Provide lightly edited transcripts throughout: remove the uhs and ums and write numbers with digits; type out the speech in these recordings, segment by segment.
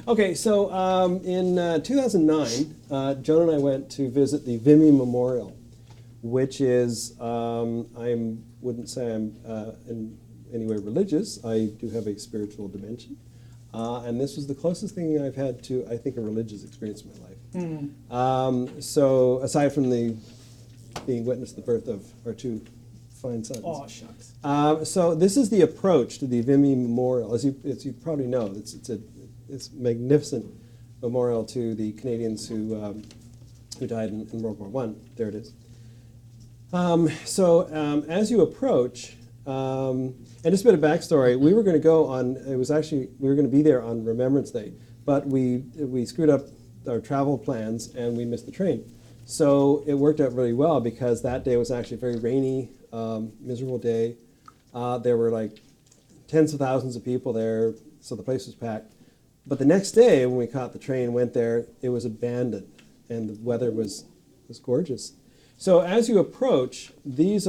Okay, so in 2009, Joan and I went to visit the Vimy Memorial, which is, I wouldn't say I'm in any way religious. I do have a spiritual dimension. And this was the closest thing I've had to, I think, a religious experience in my life. So aside from being witness to the birth of our two fine sons. Oh, shucks. So this is the approach to the Vimy Memorial. As you probably know, it's a magnificent memorial to the Canadians who died in World War I. There it is. As you approach, and just a bit of backstory, we were going to go on, we were going to be there on Remembrance Day, but we screwed up our travel plans and we missed the train. So it worked out really well because that day was actually a very rainy, miserable day. There were like tens of thousands of people there, so the place was packed. But the next day when we caught the train and went there, it was abandoned and the weather was gorgeous. So as you approach, this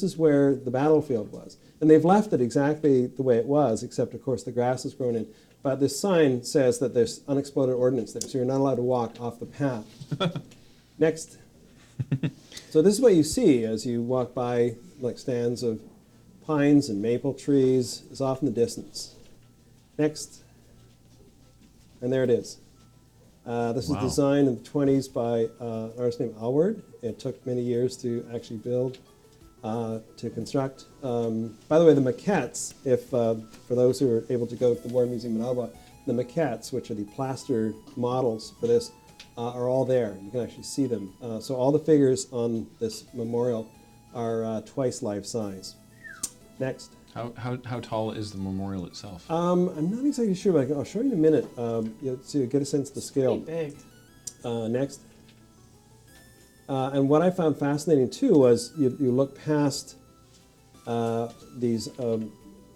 is where the battlefield was. And they've left it exactly the way it was, except of course the grass has grown in. But this sign says that there's unexploded ordnance there, so you're not allowed to walk off the path. Next. So this is what you see as you walk by, like stands of pines and maple trees. It's off in the distance. Next. And there it is. This was designed in the 20s by an artist named Alward. It took many years to actually build, to construct. By the way, the maquettes, for those who are able to go to the War Museum in Ottawa, the maquettes, which are the plaster models for this, are all there. You can actually see them. So all the figures on this memorial are twice life size. Next. How tall is the memorial itself? I'm not exactly sure, but I'll show you in a minute to get a sense of the scale. Pretty big. Next. And what I found fascinating too was you look past these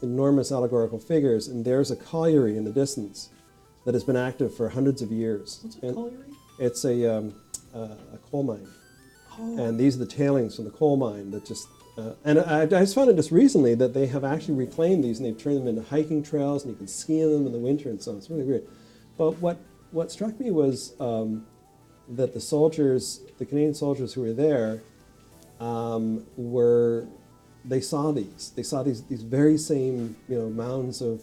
enormous allegorical figures, and there's a colliery in the distance that has been active for hundreds of years. What's a colliery? It's a coal mine. Oh. And these are the tailings from the coal mine that just... and I just found it just recently that they have actually reclaimed these and they've turned them into hiking trails and you can ski in them in the winter and so on. It's really weird. But what struck me was that the Canadian soldiers who were there, they saw these very same mounds of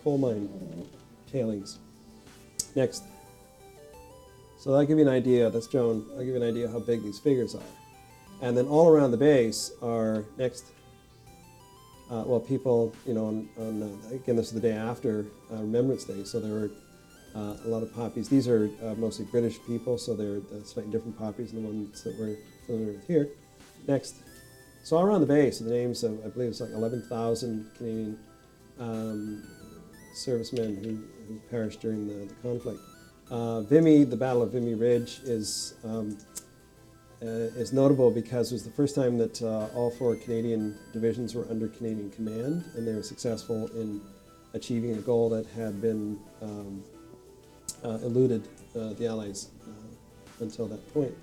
coal mine tailings. Next. So that'll give you an idea. That's Joan. I'll give you an idea how big these figures are. And then all around the base are next. People, again, this is the day after Remembrance Day, so there were a lot of poppies. These are mostly British people, so they're slightly different poppies than the ones that we're familiar with here. Next. So all around the base are the names of, I believe it's like 11,000 Canadian servicemen who perished during the conflict. Vimy, the Battle of Vimy Ridge is notable because it was the first time that all 4 Canadian divisions were under Canadian command, and they were successful in achieving a goal that had been eluded the Allies until that point.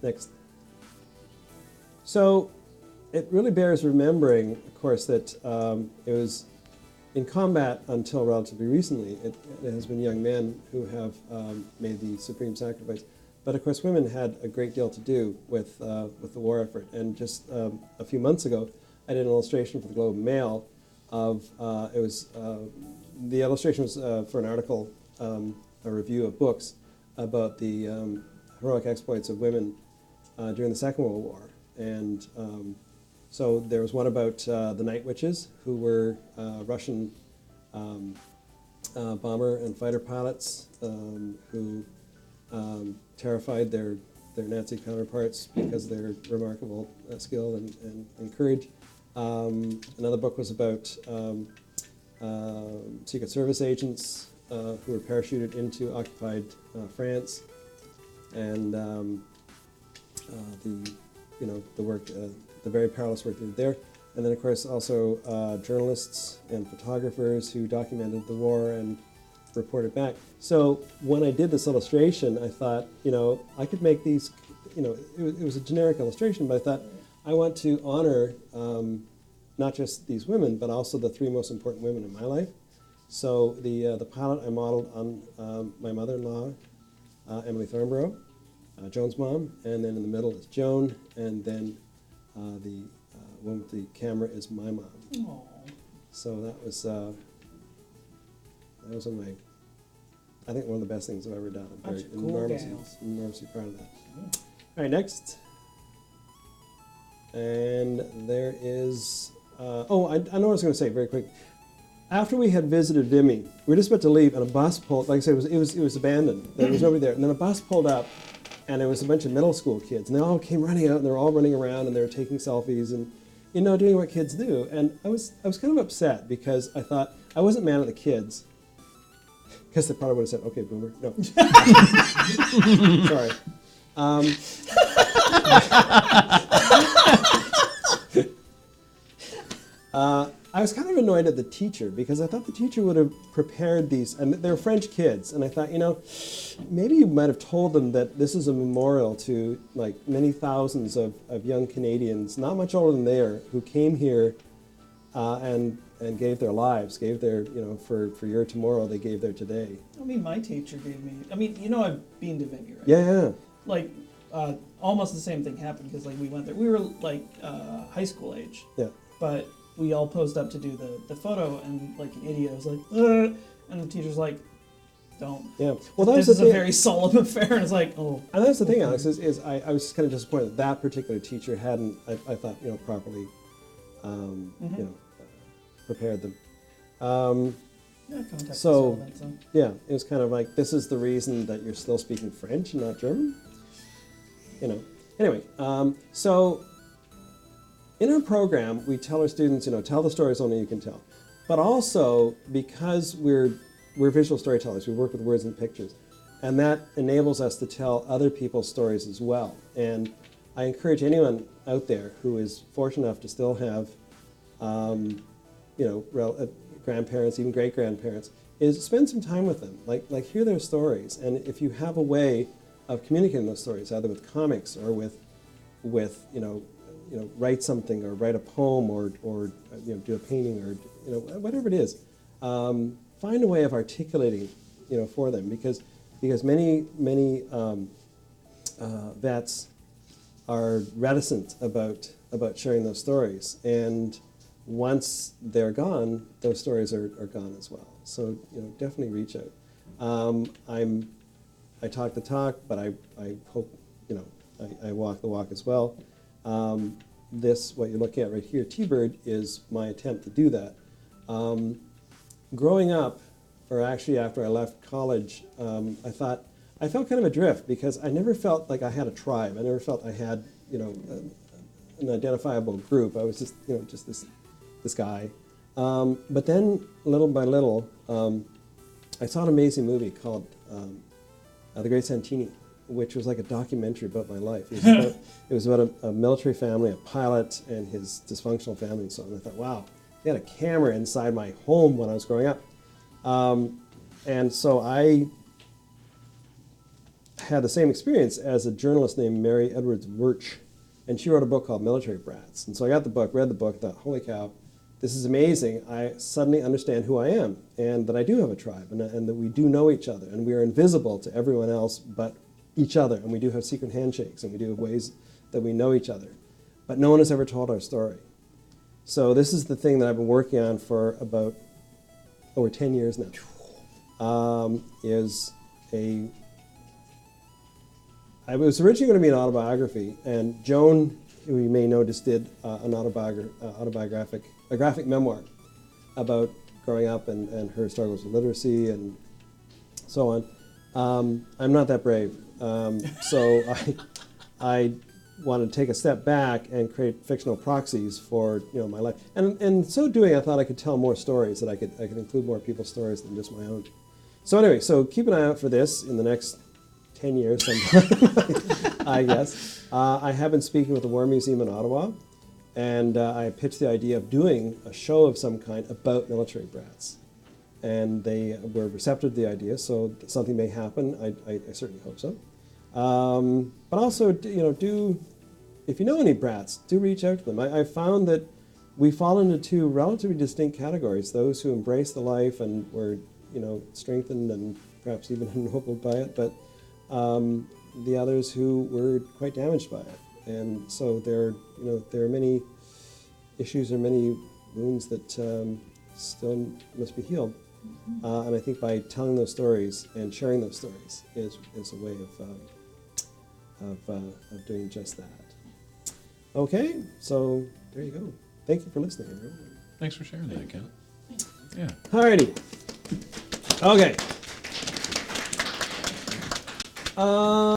Next. So it really bears remembering, of course, that it was in combat until relatively recently. It has been young men who have made the supreme sacrifice. But of course, women had a great deal to do with the war effort. And just a few months ago, I did an illustration for the Globe and Mail of, the illustration was for an article, a review of books about the heroic exploits of women during the Second World War. And so there was one about the Night Witches, who were Russian bomber and fighter pilots who terrified their Nazi counterparts because of their remarkable skill and courage. Another book was about Secret Service agents who were parachuted into occupied France, and the work, the very perilous work they did there. And then, of course, also journalists and photographers who documented the war and reported back. So when I did this illustration, I thought, I could make these, it was a generic illustration, but I thought, I want to honor not just these women, but also the three most important women in my life. So the pilot I modeled on my mother-in-law, Emily Thornborough, Joan's mom, and then in the middle is Joan, and then the one with the camera is my mom. Aww. So that was one of my, I think, one of the best things I've ever done. I'm Bunch very of cool gals. enormously proud of that. All right, next. And there is, I know what I was going to say very quick. After we had visited Vimy, we were just about to leave, and a bus pulled. Like I said, it was abandoned. There was nobody there, and then a bus pulled up, and there was a bunch of middle school kids, and they all came running out, and they were all running around, and they were taking selfies, and doing what kids do. And I was kind of upset because I thought I wasn't mad at the kids, because they probably would have said, "Okay, boomer." No, sorry. I was kind of annoyed at the teacher because I thought the teacher would have prepared these, and they're French kids, and I thought, maybe you might have told them that this is a memorial to like many thousands of young Canadians, not much older than they are, who came here and gave their lives, gave their, for your tomorrow, they gave their today. I mean, my teacher gave me, I've been to Vimy, right? Yeah. Like, almost the same thing happened because, like, we went there. We were, like, high school age. Yeah. But we all posed up to do the photo, and, like, an idiot, I was like, and the teacher's like, don't. Yeah. Well, that was this is the a thing. very solemn affair, and it's like, oh. And that's the thing, Alex, is I was just kind of disappointed that particular teacher hadn't, I thought, properly, prepared them. Yeah, context is So, relevant, so. yeah, it was kind of like, this is the reason that you're still speaking French and not German. Anyway, so in our program, we tell our students, tell the stories only you can tell. But also, because we're visual storytellers, we work with words and pictures, and that enables us to tell other people's stories as well. And I encourage anyone out there who is fortunate enough to still have, grandparents, even great-grandparents, is spend some time with them, like hear their stories. And if you have a way of communicating those stories, either with comics or with write something or write a poem or do a painting or whatever it is, find a way of articulating for them, because many vets are reticent about sharing those stories, and once they're gone, those stories are gone as well. So definitely reach out. I talk the talk, but I hope I walk the walk as well. What you're looking at right here, T-Bird, is my attempt to do that. Growing up, or actually after I left college, I felt kind of adrift because I never felt like I had a tribe. I never felt I had an identifiable group. I was just just this guy. But then little by little, I saw an amazing movie called The Great Santini, which was like a documentary about my life. It was about a military family, a pilot, and his dysfunctional family and so on. And I thought, wow, they had a camera inside my home when I was growing up. And so I had the same experience as a journalist named Mary Edwards Wirch, and she wrote a book called Military Brats. And so I got the book, read the book, thought, holy cow, this is amazing. I suddenly understand who I am, and that I do have a tribe, and that we do know each other, and we are invisible to everyone else but each other, and we do have secret handshakes, and we do have ways that we know each other. But no one has ever told our story. So this is the thing that I've been working on for about over 10 years now. It was originally going to be an autobiography, and Joan, who you may know, just did an a graphic memoir about growing up and her struggles with literacy and so on. I'm not that brave, so I wanted to take a step back and create fictional proxies for my life. And in so doing, I thought I could tell more stories, that I could include more people's stories than just my own. So anyway, so keep an eye out for this in the next 10 years sometime, I guess. I have been speaking with the War Museum in Ottawa, and I pitched the idea of doing a show of some kind about military brats. And they were receptive to the idea, so something may happen. I certainly hope so. But also, if you know any brats, do reach out to them. I found that we fall into two relatively distinct categories: those who embrace the life and were, strengthened and perhaps even ennobled by it, but the others who were quite damaged by it. And so there are many issues or many wounds that still must be healed. And I think by telling those stories and sharing those stories is a way of doing just that. Okay, so there you go. Thank you for listening, everyone. Thanks for sharing that, Kent. Yeah. Alrighty. Okay.